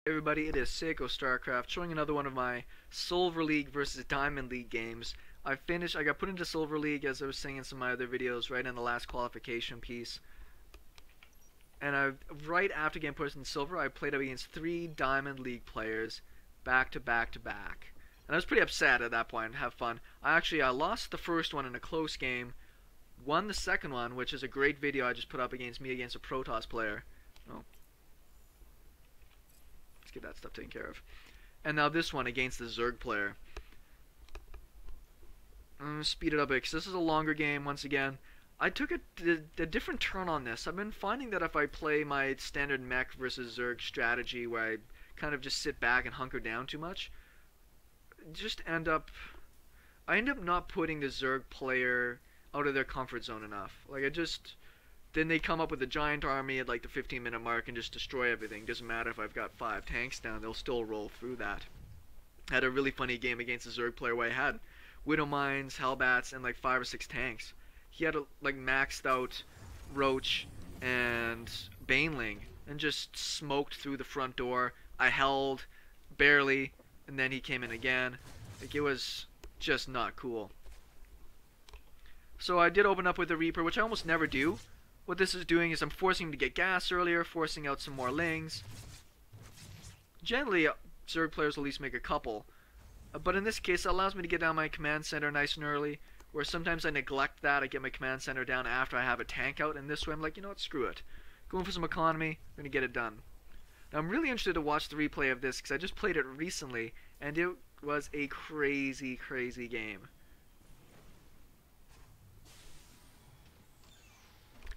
Everybody, it is SeKo Starcraft showing another one of my Silver League versus Diamond League games. I got put into Silver League, as I was saying in some of my other videos, right in the last qualification piece. And right after getting put in Silver, I played up against 3 Diamond League players, back to back to back. And I was pretty upset at that point, have fun. I lost the first one in a close game, won the second one, which is a great video I just put up against me against a Protoss player. Oh. Let's get that stuff taken care of. And now this one against the Zerg player. I'm going to speed it up a bit because this is a longer game once again. I took a different turn on this. I've been finding that if I play my standard mech versus Zerg strategy where I kind of just sit back and hunker down too much, I end up not putting the Zerg player out of their comfort zone enough. Then they come up with a giant army at like the 15-minute mark and just destroy everything. Doesn't matter if I've got 5 tanks down, they'll still roll through that. I had a really funny game against a Zerg player where I had Widow Mines, Hellbats, and like 5 or 6 tanks. He had a maxed out Roach and Baneling and just smoked through the front door. I held barely, and then he came in again. Like, it was just not cool. So I did open up with the Reaper, which I almost never do. What this is doing is I'm forcing him to get gas earlier, forcing out some more lings. Generally, Zerg players will at least make a couple. But in this case, it allows me to get down my command center nice and early, where sometimes I neglect that. I get my command center down after I have a tank out, and this way I'm like, you know what, screw it. Going for some economy, I'm going to get it done. Now I'm really interested to watch the replay of this, because I just played it recently, and it was a crazy, crazy game.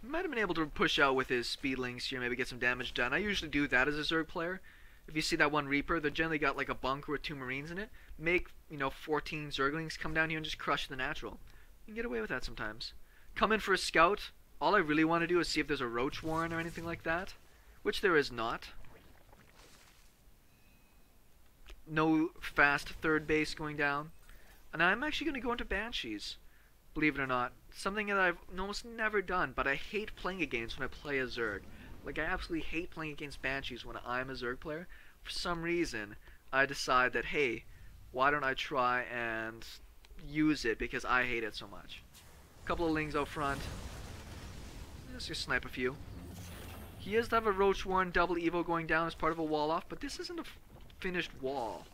Might have been able to push out with his speedlings here, maybe get some damage done. I usually do that as a Zerg player. If you see that one Reaper, they generally got like a bunker with 2 Marines in it. Make, 14 Zerglings come down here and just crush the natural. You can get away with that sometimes. Come in for a scout. All I really want to do is see if there's a roach warren or anything like that, which there is not. No fast third base going down. And I'm actually going to go into banshees. Believe it or not. Something that I've almost never done, but I hate playing against when I play a Zerg. Like, I absolutely hate playing against banshees when I'm a Zerg player. For some reason, I decide that, hey, why don't I try and use it because I hate it so much. A couple of lings out front. Let's just snipe a few. He is to have a roach warren double evo going down as part of a wall off, but this isn't a finished wall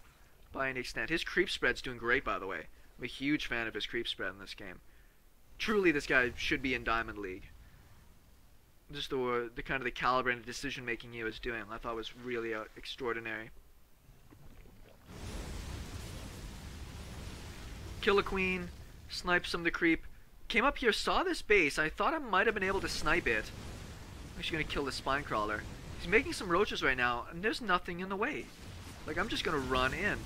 by any extent. His creep spread's doing great, by the way. I'm a huge fan of his creep spread in this game. Truly, this guy should be in Diamond League. Just the kind of the caliber and decision making he was doing, I thought was really extraordinary. Kill a queen, snipe some of the creep. Came up here, saw this base. I thought I might have been able to snipe it. I'm actually gonna kill the spine crawler. He's making some roaches right now, and there's nothing in the way. Like, I'm just gonna run in.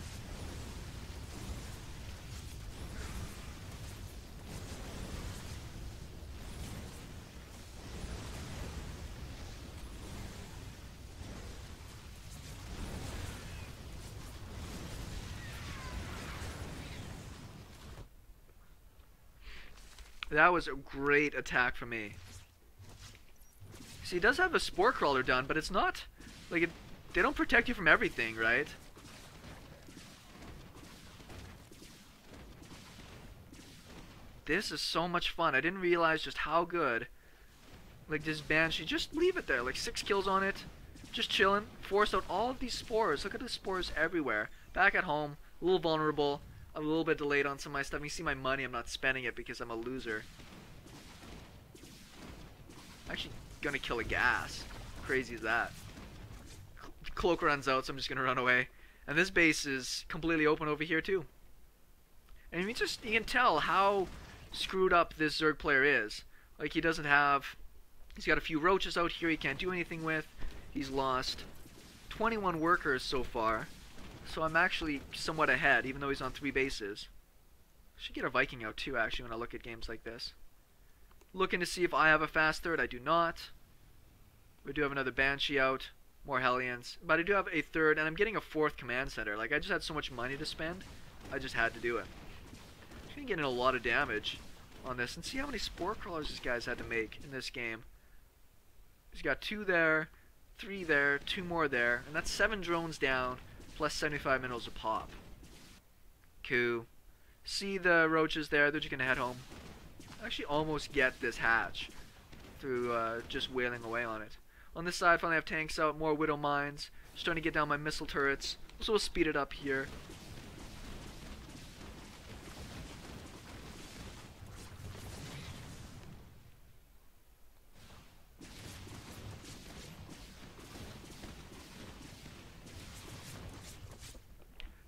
That was a great attack for me. See, he does have a spore crawler done, but it's not like they don't protect you from everything, right? This is so much fun. I didn't realize just how good. Like, this banshee, just leave it there. Like, 6 kills on it, just chilling. Forced out all of these spores. Look at the spores everywhere. Back at home, a little vulnerable. A little bit delayed on some of my stuff. You see my money, I'm not spending it because I'm a loser. I'm actually gonna kill a gas. Crazy is that? Cloak runs out, so I'm just gonna run away. And this base is completely open over here too. And you can tell how screwed up this Zerg player is. Like, he's got a few roaches out here he can't do anything with. He's lost 21 workers so far. So I'm actually somewhat ahead, even though he's on 3 bases. Should get a Viking out too, actually, when I look at games like this. Looking to see if I have a fast third. I do not. We do have another Banshee out. More Hellions. But I do have a third, and I'm getting a 4th command center. Like, I just had so much money to spend, I just had to do it. I'm going to get in a lot of damage on this. And see how many spore crawlers this guy's had to make in this game. He's got 2 there. 3 there, 2 more there, and that's 7 drones down, plus 75 minerals a pop. Cool. See the roaches there, they're just gonna head home. Actually almost get this hatch through just wailing away on it. On this side, finally have tanks out, more widow mines, starting to get down my missile turrets. So we'll speed it up here.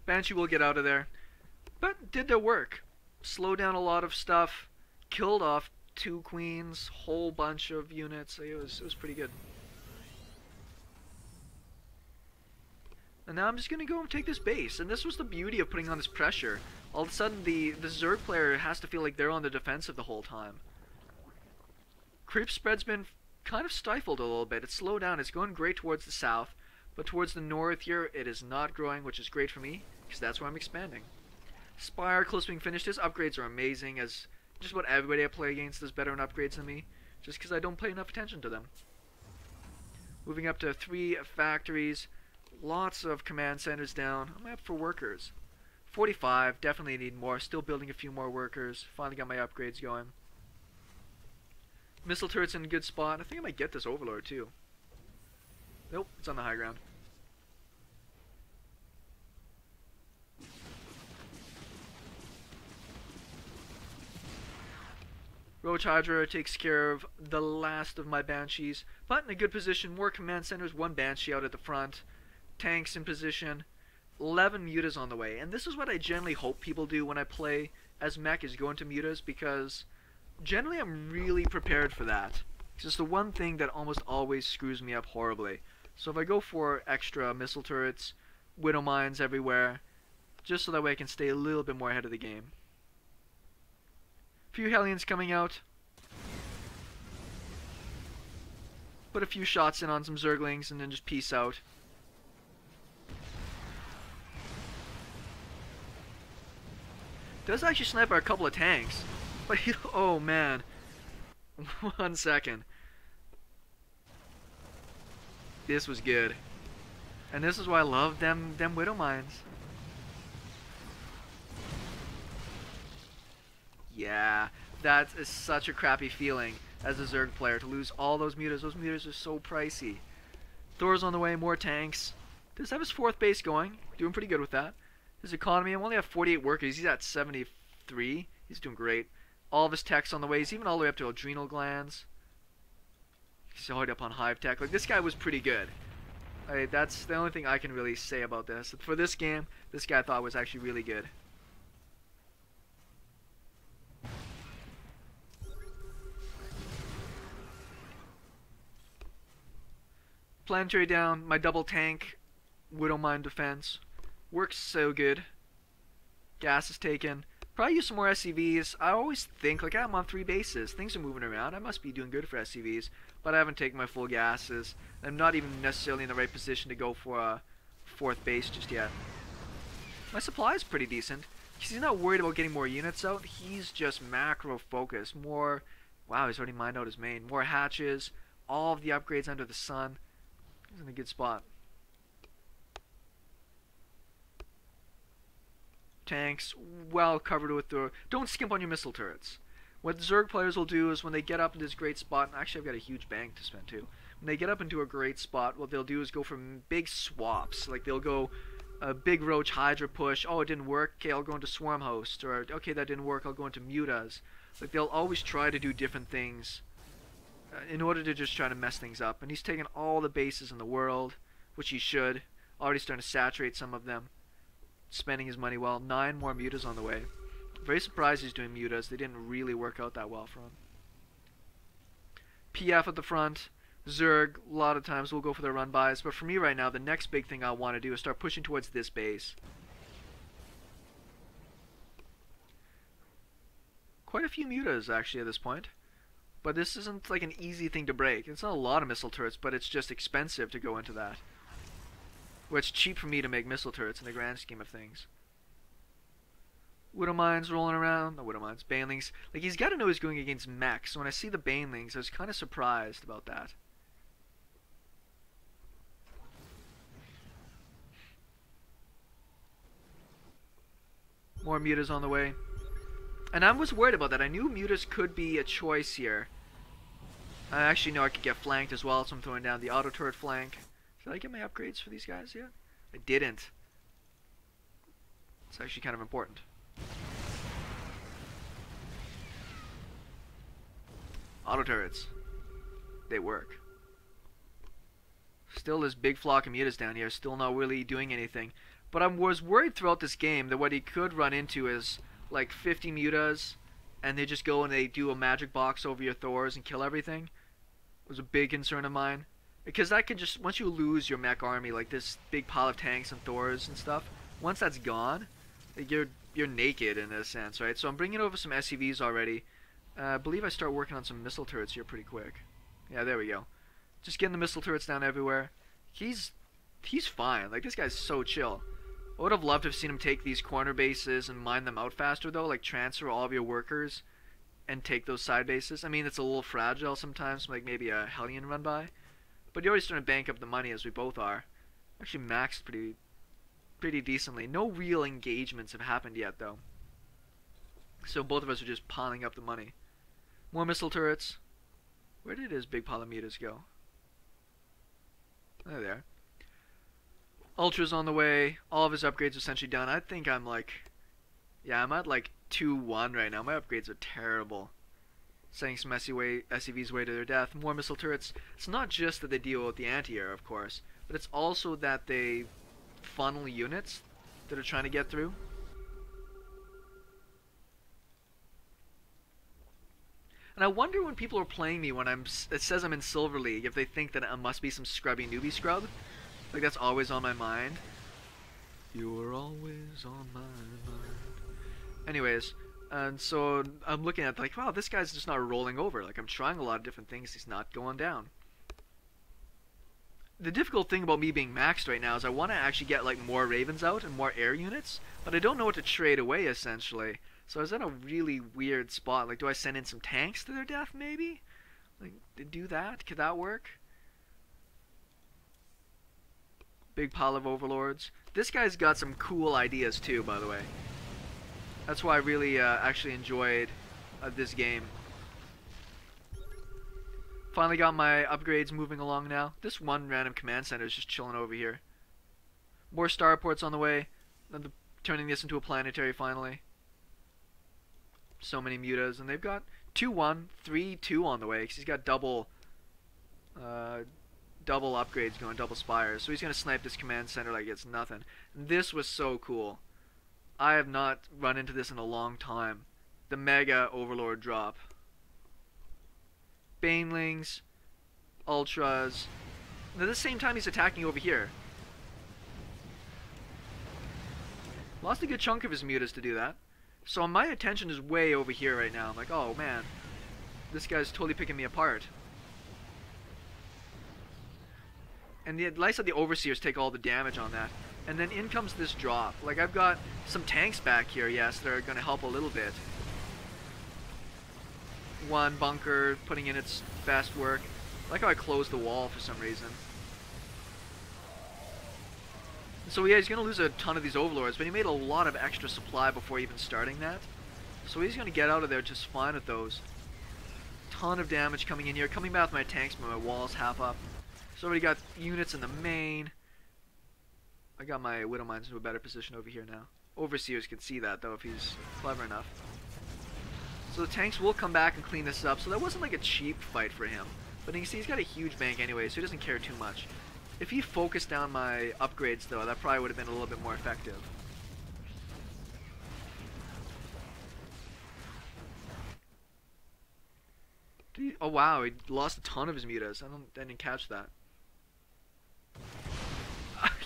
Banshee will get out of there, but did their work. Slowed down a lot of stuff, killed off 2 queens, whole bunch of units. It was pretty good. And now I'm just gonna go and take this base. And this was the beauty of putting on this pressure. All of a sudden, the zerg player has to feel like they're on the defensive the whole time. Creep spread's been kind of stifled a little bit. It's slowed down. It's going great towards the south, but towards the north here, it is not growing, which is great for me, because that's where I'm expanding. Spire, close to being finished. His upgrades are amazing, as just about everybody I play against is better in upgrades than me, just because I don't pay enough attention to them. Moving up to 3 factories, lots of command centers down. I'm up for workers. 45, definitely need more. Still building a few more workers. Finally got my upgrades going. Missile turret's in a good spot. I think I might get this overlord too. Nope, it's on the high ground. Roach Hydra takes care of the last of my banshees, but in a good position. More command centers, 1 banshee out at the front, tanks in position, 11 mutas on the way. And this is what I generally hope people do when I play as mech, is go into mutas, because generally I'm really prepared for that. It's the one thing that almost always screws me up horribly. So if I go for extra missile turrets, widow mines everywhere, just so that way I can stay a little bit more ahead of the game. Few hellions coming out. Put a few shots in on some zerglings and then just peace out. Does actually snipe a couple of tanks, but he, oh man. 1 second. This was good. And this is why I love them widow mines. Yeah, that is such a crappy feeling as a Zerg player, to lose all those mutas. Those mutas are so pricey. Thor's on the way, more tanks. Does have his 4th base going. Doing pretty good with that. His economy, I only have 48 workers. He's at 73. He's doing great. All of his tech's on the way. He's even all the way up to adrenal glands. He's already up on hive tech. Like, this guy was pretty good. That's the only thing I can really say about this. For this game, this guy I thought was actually really good. Planetary down, my double tank, widow mine defense. Works so good. Gas is taken. Probably use some more SCVs. I always think, like, I'm on 3 bases. Things are moving around. I must be doing good for SCVs. But I haven't taken my full gases. I'm not even necessarily in the right position to go for a 4th base just yet. My supply is pretty decent. He's not worried about getting more units out. He's just macro focused. More, wow, he's already mined out his main. More hatches. All of the upgrades under the sun. He's in a good spot. Tanks, well covered with the... Don't skimp on your missile turrets. What Zerg players will do is when they get up in this great spot... And actually, I've got a huge bank to spend too. When they get up into a great spot, what they'll do is go for big swaps. Like, they'll go a big roach hydra push. Oh, it didn't work. Okay, I'll go into swarm host. Or, okay, that didn't work. I'll go into mutas. Like, they'll always try to do different things in order to just try to mess things up. And he's taken all the bases in the world, which he should. Already starting to saturate some of them. Spending his money well. 9 more mutas on the way. Very surprised he's doing mutas. They didn't really work out that well for him. PF at the front. Zerg, a lot of times we'll go for their run bys. But for me right now, the next big thing I want to do is start pushing towards this base. Quite a few mutas actually at this point. But this isn't like an easy thing to break. It's not a lot of missile turrets, but it's just expensive to go into that. Well, it's cheap for me to make missile turrets in the grand scheme of things. Widow mines rolling around. No, widow mines. Banelings. Like, he's got to know he's going against mechs. So when I see the banelings, I was kind of surprised about that. More mutas on the way. And I was worried about that. I knew mutas could be a choice here. I actually know I could get flanked as well, so I'm throwing down the auto turret flank. Did I get my upgrades for these guys yet? I didn't. It's actually kind of important. Auto turrets. They work. Still this big flock of mutas down here, still not really doing anything. But I was worried throughout this game that what he could run into is like 50 mutas, and they just go and they do a magic box over your Thors and kill everything. It was a big concern of mine. Because that could just, once you lose your mech army, like this big pile of tanks and Thors and stuff, once that's gone, like you're naked in a sense, right? So I'm bringing over some SCVs already. I believe I start working on some missile turrets here pretty quick. Yeah, there we go. Just getting the missile turrets down everywhere. He's fine. Like, this guy's so chill. I would have loved to have seen him take these corner bases and mine them out faster, though. Like, transfer all of your workers and take those side bases. I mean, it's a little fragile sometimes, like maybe a hellion run by. But you're already starting to bank up the money, as we both are. Actually maxed pretty decently. No real engagements have happened yet, though. So both of us are just piling up the money. More missile turrets. Where did his big pile of mutas go? There they are. Ultra's on the way. All of his upgrades are essentially done. I think I'm like... Yeah, I'm at like 2-1 right now. My upgrades are terrible. Sending some SCVs way to their death. More missile turrets. It's not just that they deal with the anti-air, of course, but it's also that they funnel units that are trying to get through. And I wonder when people are playing me when it says I'm in Silver League, if they think that I must be some scrubby newbie scrub. Like, that's always on my mind. You're always on my mind. Anyways, and so I'm looking at like, wow, this guy's just not rolling over. Like, I'm trying a lot of different things, he's not going down. The difficult thing about me being maxed right now is I want to actually get like more Ravens out and more air units, but I don't know what to trade away essentially. So I was in a really weird spot. Like, do I send in some tanks to their death maybe? Like, to do that? Could that work? Big pile of overlords. This guy's got some cool ideas too, by the way. That's why I really actually enjoyed this game. Finally got my upgrades moving along now. This one random command center is just chilling over here. More starports on the way. Turning this into a planetary finally. So many mutas, and they've got 2-1, 3-2 on the way, because he's got double upgrades going, double spires. So he's going to snipe this command center like it's nothing. And this was so cool. I have not run into this in a long time. The mega overlord drop. Banelings, ultras. And at the same time he's attacking over here. Lost a good chunk of his mutas to do that. So my attention is way over here right now. I'm like, oh man, this guy's totally picking me apart. And the likes of the overseers take all the damage on that. And then in comes this drop. Like, I've got some tanks back here, yes, that are going to help a little bit. One bunker putting in its best work. I like how I closed the wall for some reason. So yeah, he's going to lose a ton of these overlords, but he made a lot of extra supply before even starting that. So he's going to get out of there just fine with those. Ton of damage coming in here. Coming back with my tanks, but my wall's half up. So already got units in the main. I got my Widow Mines into a better position over here now. Overseers can see that though if he's clever enough. So the tanks will come back and clean this up. So that wasn't like a cheap fight for him. But you can see he's got a huge bank anyway, so he doesn't care too much. If he focused down my upgrades though, that probably would have been a little bit more effective. Oh wow, he lost a ton of his mutas. I didn't catch that.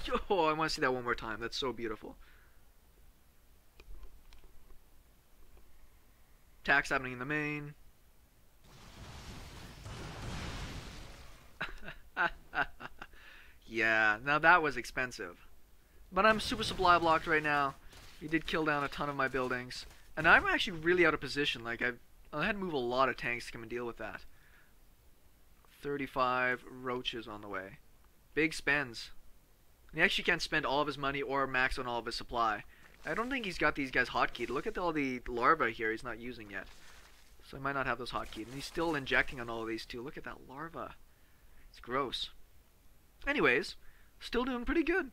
Yo, I want to see that one more time. That's so beautiful. Attacks happening in the main. Yeah, now that was expensive. But I'm super supply blocked right now. He did kill down a ton of my buildings. And I'm actually really out of position. Like, I had to move a lot of tanks to come and deal with that. 35 roaches on the way. Big spends. And he actually can't spend all of his money or max on all of his supply. I don't think he's got these guys hotkeyed. Look at all the larvae here he's not using yet. So he might not have those hotkeyed. And he's still injecting on all of these too. Look at that larva. It's gross. Anyways, still doing pretty good.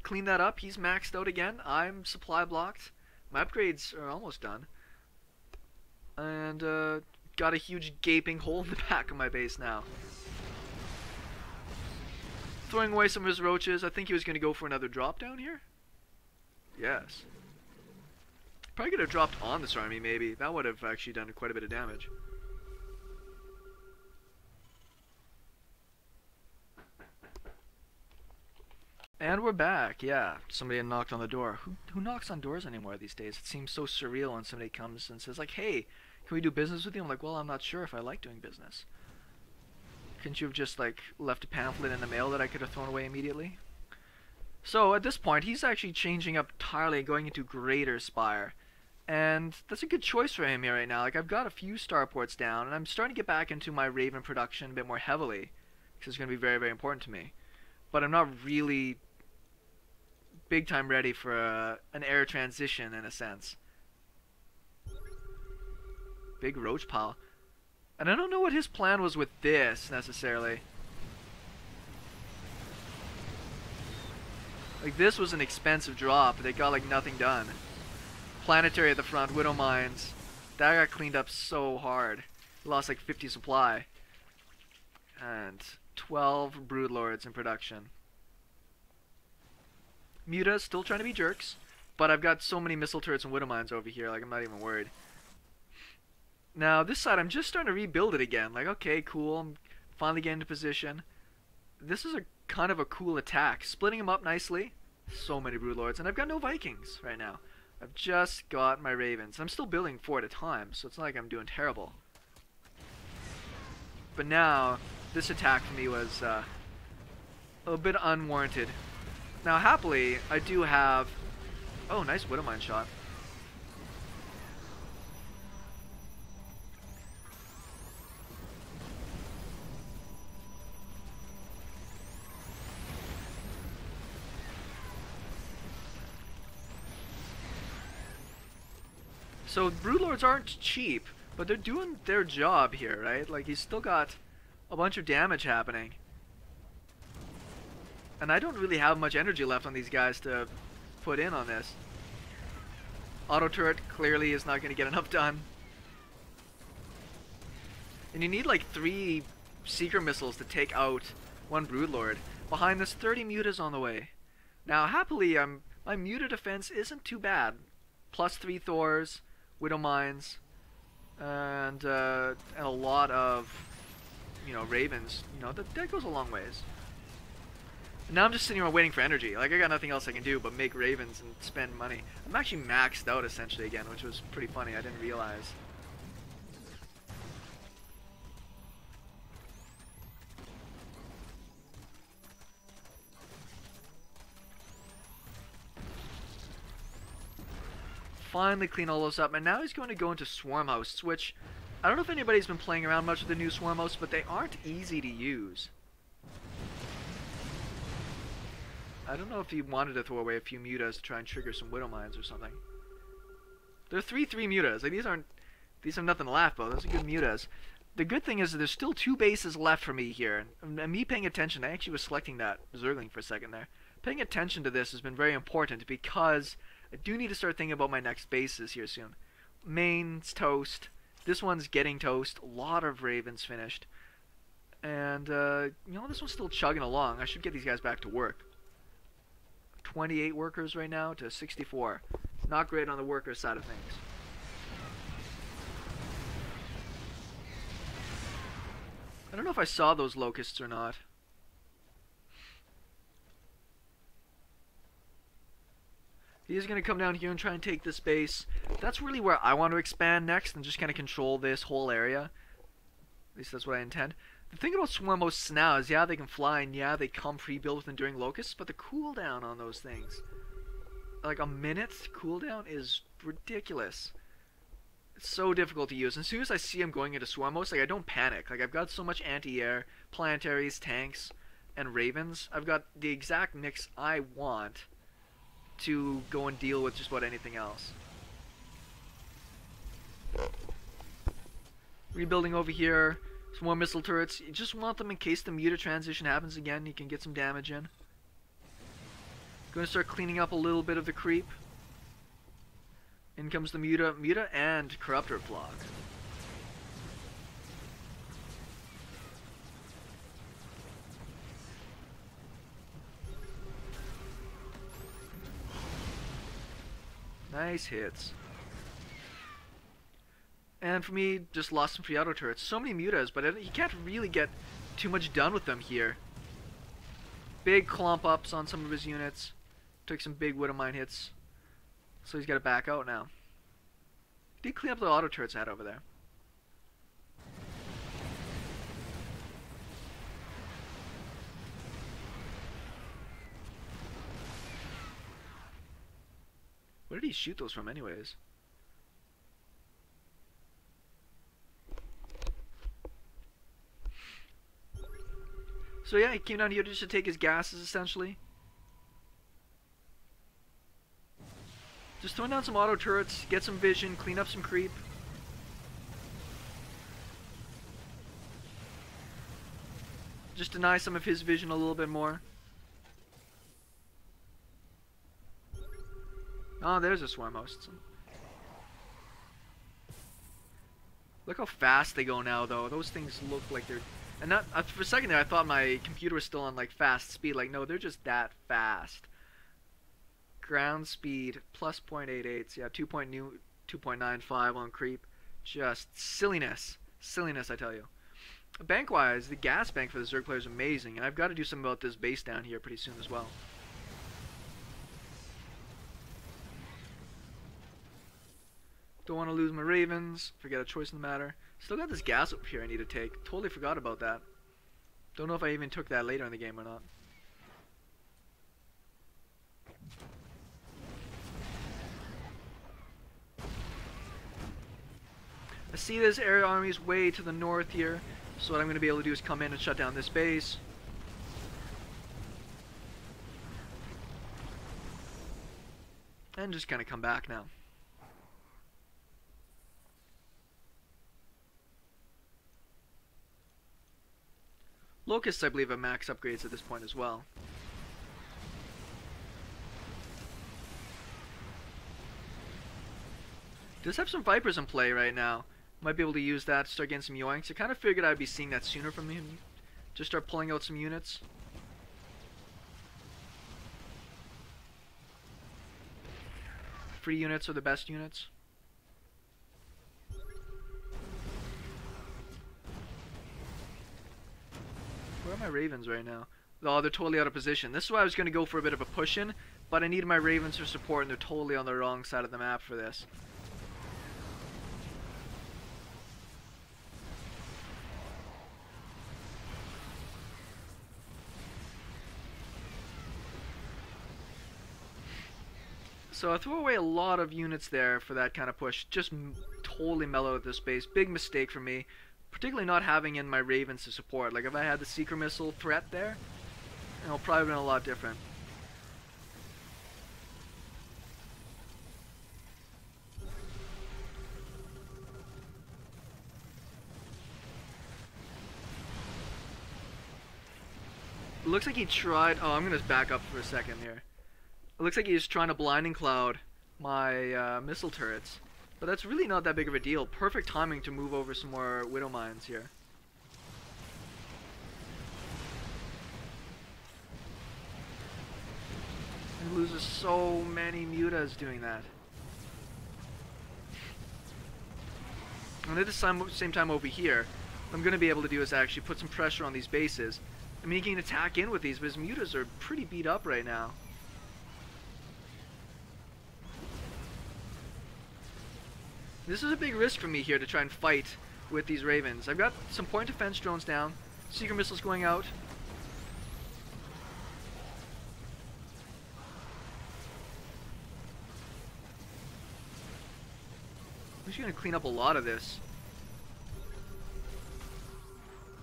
Clean that up. He's maxed out again. I'm supply blocked. My upgrades are almost done. And got a huge gaping hole in the back of my base now. Throwing away some of his roaches. I think he was going to go for another drop down here. Yes. Probably could have dropped on this army, maybe. That would have actually done quite a bit of damage. And we're back, yeah. Somebody had knocked on the door. Who knocks on doors anymore these days? It seems so surreal when somebody comes and says, like, hey, can we do business with you? I'm like, well, I'm not sure if I like doing business. Couldn't you have just, like, left a pamphlet in the mail that I could have thrown away immediately? So, at this point, he's actually changing up entirely and going into Greater Spire. And that's a good choice for him here right now. Like, I've got a few starports down, and I'm starting to get back into my Raven production a bit more heavily. Because it's going to be very, very important to me. But I'm not really big time ready for an air transition, in a sense. Big roach pile. And I don't know what his plan was with this, necessarily. Like, this was an expensive drop, but they got, like, nothing done. Planetary at the front, Widow Mines. That got cleaned up so hard. Lost, like, 50 supply. And 12 Broodlords in production. Mutas still trying to be jerks, but I've got so many missile turrets and Widow Mines over here, like, I'm not even worried. Now, this side, I'm just starting to rebuild it again. Like, okay, cool, I'm finally getting into position. This is a kind of a cool attack. Splitting them up nicely. So many Broodlords. And I've got no Vikings right now. I've just got my Ravens. I'm still building 4 at a time, so it's not like I'm doing terrible. But now, this attack for me was a bit unwarranted. Now, happily, I do have... Oh, nice Widow Mine shot. So, Broodlords aren't cheap, but they're doing their job here, right? Like, he's still got a bunch of damage happening. And I don't really have much energy left on these guys to put in on this. Auto turret clearly is not going to get enough done. And you need like 3 Seeker missiles to take out 1 Broodlord. Behind this, 30 mutas on the way. Now, happily, my muta defense isn't too bad. Plus 3 Thors, Widow Mines, and a lot of, you know, Ravens. You know, that goes a long ways. And now I'm just sitting here waiting for energy. Like, I got nothing else I can do but make Ravens and spend money. I'm actually maxed out, essentially, again, which was pretty funny. I didn't realize. Finally clean all those up, and now he's going to go into Swarm Hosts, which I don't know if anybody's been playing around much with the new Swarm Hosts, but they aren't easy to use. I don't know if he wanted to throw away a few mutas to try and trigger some Widow Mines or something. They're 3/3 mutas. Like, these are nothing to laugh about. Those are good mutas. The good thing is that there's still 2 bases left for me here, and me paying attention. I actually was selecting that Zergling for a second there. Paying attention to this has been very important because I do need to start thinking about my next bases here soon. Main's toast. This one's getting toast. A lot of Ravens finished. And, you know, this one's still chugging along. I should get these guys back to work. 28 workers right now to 64. Not great on the worker side of things. I don't know if I saw those locusts or not. He is going to come down here and try and take this base. That's really where I want to expand next and just kind of control this whole area. At least that's what I intend. The thing about Swarm Hosts now is, yeah, they can fly, and yeah, they come pre-built with Enduring Locusts, but the cooldown on those things, like a minute cooldown, is ridiculous. It's so difficult to use. And as soon as I see them going into Swarm Hosts, like, I don't panic. Like, I've got so much anti-air, planetaries, tanks, and Ravens. I've got the exact mix I want to go and deal with just about anything else. Rebuilding over here. Some more missile turrets. You just want them in case the muta transition happens again. You can get some damage in. Going to start cleaning up a little bit of the creep. In comes the muta and corruptor flock. Nice hits. And for me, just lost some free auto turrets. So many mutas, but he can't really get too much done with them here. Big clump ups on some of his units. Took some big Widow Mine hits. So he's got to back out now. He did clean up the auto turrets I had over there. Where did he shoot those from anyways? So yeah, he came down here just to take his gases, essentially. Just throwing down some auto turrets, get some vision, clean up some creep. Just deny some of his vision a little bit more. Oh, there's a swarm host. Look how fast they go now, though. Those things look like they're... And not, for a second there, I thought my computer was still on like fast speed. Like, no, they're just that fast. Ground speed plus 0.88. Yeah, 2.95 on creep. Just silliness. Silliness, I tell you. Bank-wise, the gas bank for the Zerg player is amazing. And I've got to do something about this base down here pretty soon as well. Don't want to lose my ravens. Forget a choice in the matter. Still got this gas up here I need to take. Totally forgot about that. Don't know if I even took that later in the game or not. I see this air army's way to the north here. So what I'm going to be able to do is come in and shut down this base. And just kind of come back now. Locusts, I believe, have max upgrades at this point as well. Does have some Vipers in play right now. Might be able to use that to start getting some yoinks. I kind of figured I'd be seeing that sooner from him. Just start pulling out some units. Free units are the best units. Where are my ravens right now? Oh, they're totally out of position. This is why I was going to go for a bit of a push-in, but I needed my ravens for support, and they're totally on the wrong side of the map for this. So I threw away a lot of units there for that kind of push. Just totally mellowed this base. Big mistake for me. Particularly not having in my ravens to support. Like if I had the seeker missile threat there, it would probably have been a lot different. It looks like he tried... Oh, I'm going to back up for a second here. It looks like he's trying to blinding cloud my missile turrets. But that's really not that big of a deal. Perfect timing to move over some more Widow Mines here. He loses so many mutas doing that. And at the same time over here, what I'm going to be able to do is actually put some pressure on these bases. I mean, he can attack in with these, but his mutas are pretty beat up right now. This is a big risk for me here to try and fight with these ravens. I've got some point defense drones down. Seeker missiles going out. I'm just going to clean up a lot of this.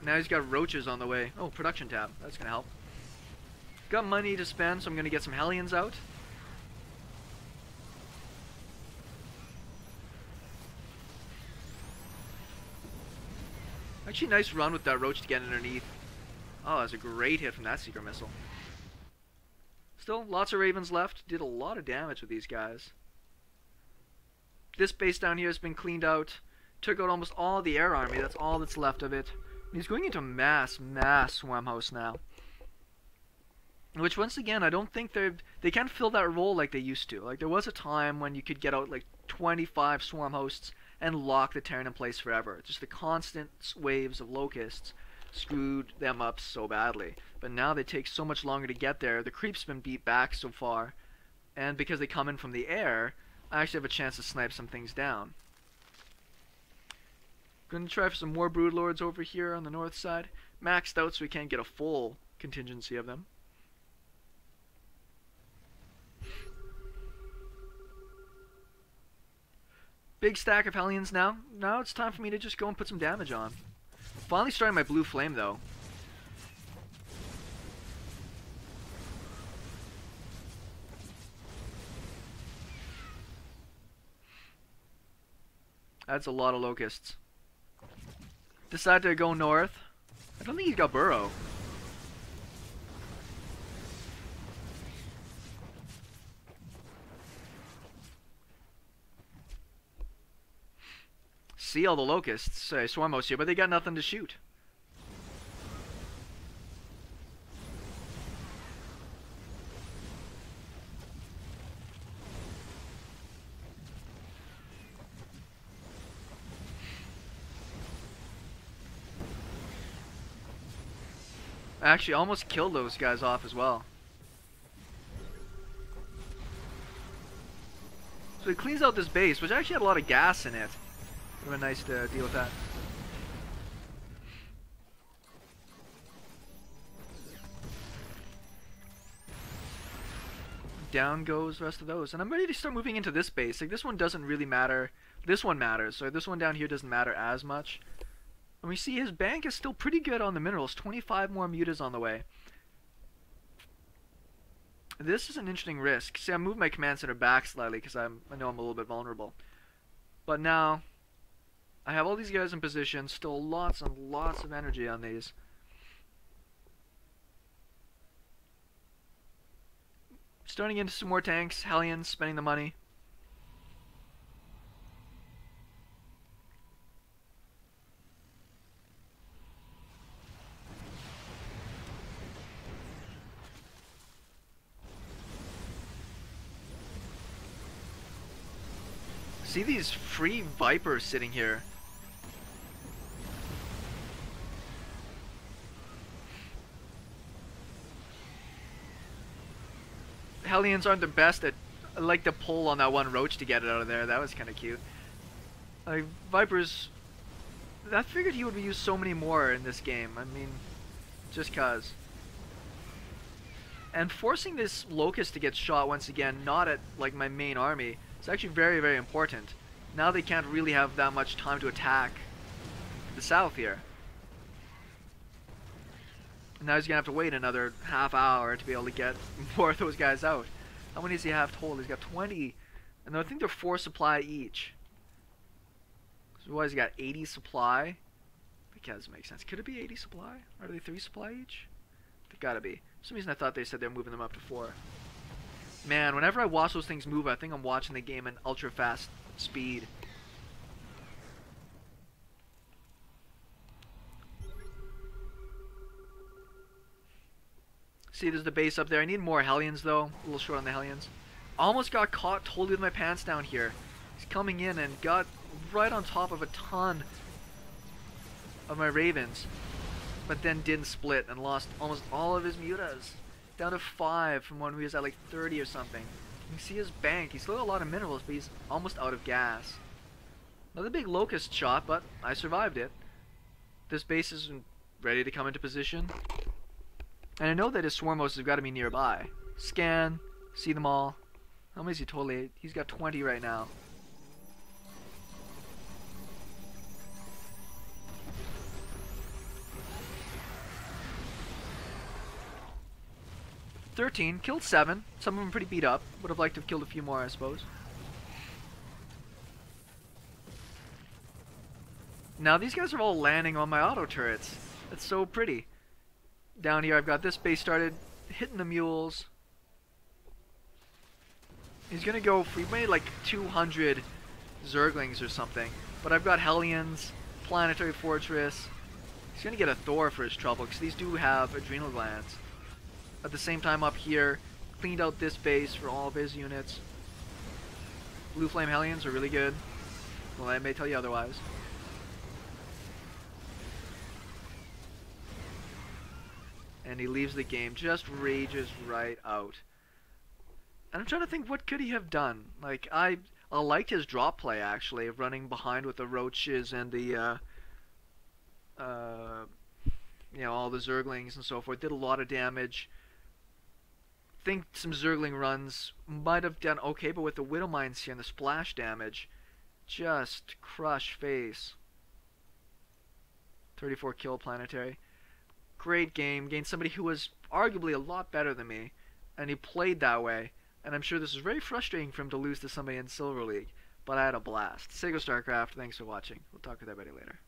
Now he's got roaches on the way. Oh, production tab. That's going to help. Got money to spend, so I'm going to get some hellions out. Actually, nice run with that roach to get underneath. Oh, that's a great hit from that secret missile. Still, lots of ravens left. Did a lot of damage with these guys. This base down here has been cleaned out. Took out almost all the air army. That's all that's left of it. He's going into mass swarm host now. Which, once again, I don't think they can't fill that role like they used to. Like, there was a time when you could get out like 25 swarm hosts and lock the Terran in place forever. Just the constant waves of locusts screwed them up so badly. But now they take so much longer to get there. The creep's been beat back so far. And because they come in from the air, I actually have a chance to snipe some things down. Gonna try for some more broodlords over here on the north side. Maxed out so we can't get a full contingency of them. Big stack of hellions now. Now it's time for me to just go and put some damage on. Finally starting my blue flame though. That's a lot of locusts. Decide to go north. I don't think he's got burrow. See all the locusts, swarm hosts here, but they got nothing to shoot. I actually almost killed those guys off as well. So he cleans out this base, which actually had a lot of gas in it. Would have been nice to deal with that. Down goes the rest of those. And I'm ready to start moving into this base. Like, this one doesn't really matter. This one matters. So this one down here doesn't matter as much. And we see his bank is still pretty good on the minerals. 25 more mutas on the way. This is an interesting risk. See, I moved my command center back slightly because I know I'm a little bit vulnerable. But now I have all these guys in position. Still lots and lots of energy on these. Starting into some more tanks. Hellions, spending the money. See these free vipers sitting here. Hellions aren't the best at, I like the pull on that one roach to get it out of there. That was kind of cute. Like, vipers, I figured he would be used so many more in this game. I mean, just cause. And forcing this locust to get shot once again, not at like my main army, it's actually very, very important. Now they can't really have that much time to attack the south here. And now he's going to have to wait another half hour to be able to get more of those guys out. How many does he have total? He's got 20. And I think they're 4 supply each. So what, he's got 80 supply? That doesn't make sense. Could it be 80 supply? Are they 3 supply each? They've got to be. For some reason I thought they said they're moving them up to 4. Man, whenever I watch those things move, I think I'm watching the game in ultra fast speed. See, there's the base up there. I need more hellions though. A little short on the hellions. Almost got caught totally with my pants down here. He's coming in and got right on top of a ton of my ravens. But then didn't split and lost almost all of his mutas. Down to 5 from when he was at like 30 or something. You can see his bank. He's still got a lot of minerals, but he's almost out of gas. Another big locust shot, but I survived it. This base is ready to come into position. And I know that his swarm hosts have got to be nearby. Scan, see them all. How many is he totally? He's got 20 right now. Killed 7. Some of them pretty beat up. Would have liked to have killed a few more, I suppose. Now these guys are all landing on my auto turrets. That's so pretty. Down here I've got this base started, hitting the mules. He's gonna go for, he made like 200 zerglings or something. But I've got hellions, planetary fortress. He's gonna get a Thor for his trouble, because these do have adrenal glands. At the same time up here, cleaned out this base for all of his units. Blue Flame Hellions are really good. Well, I may tell you otherwise. And he leaves the game, just rages right out. And I'm trying to think, what could he have done? Like, I liked his drop play, actually, of running behind with the roaches and the, you know, all the zerglings and so forth. Did a lot of damage. Think some zergling runs might have done okay, but with the widow mines here and the splash damage, just crush face. 34 kill planetary. Great game. Gained somebody who was arguably a lot better than me, and he played that way. And I'm sure this is very frustrating for him to lose to somebody in Silver League, but I had a blast. SeKo Starcraft, thanks for watching. We'll talk with everybody later.